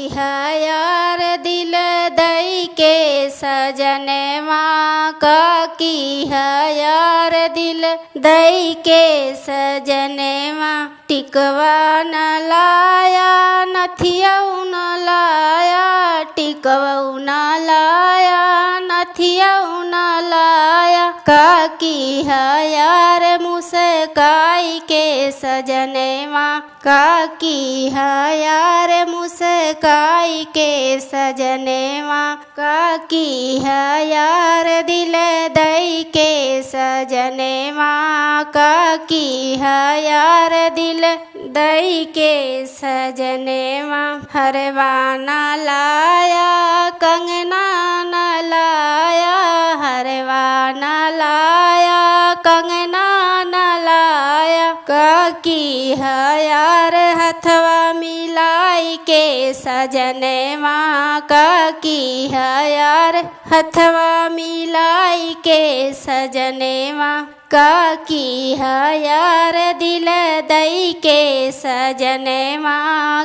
है यार दिल दई के सजनवा की है यार दिल दई के सजनवा टिकवा न लाया नथिया न लाया टिकवा न लाया नथिया न लाया की है यार मुस्काई के सजनवा की है यार मुस्काई के सजनवा की है यार दिल दई के सजनवा की है यार दिल दई के सजनवा हरवा न लाया कंगना न लाया हरवा न लाया कंगना न लाया की है यार हथवा मिलाई के सजनवा की है यार हथवा मिलाई के सजनवा की है यार दिल दई के सजनवा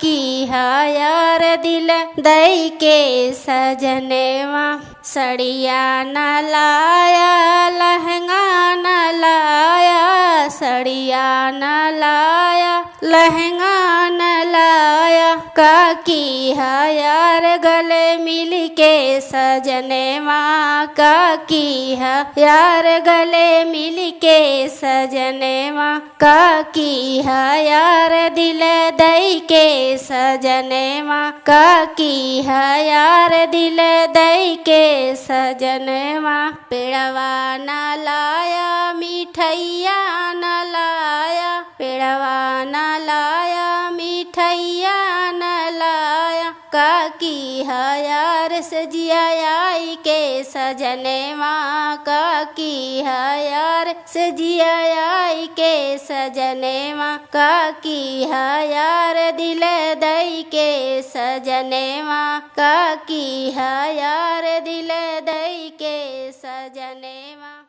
की है यार दिल दई के सजनवा सड़िया न लाया लहंगा न लाया सड़िया न लाया लहंगा न लाया की है यार गले मिल के सजनवा की है यार गले मिल के सजनवा की है यार दिल दई के सजनवा की है यार दिल दई के सजनवा पेड़वा न लाया मिठैया न लाया पेड़वा न लाया मिठैया न लाया की है यार सजिया आई के सजनवा की है यार सजिया आई के सजनवा की है यार दिल दई के सजनवा की है यार दिल दई के सजनवा।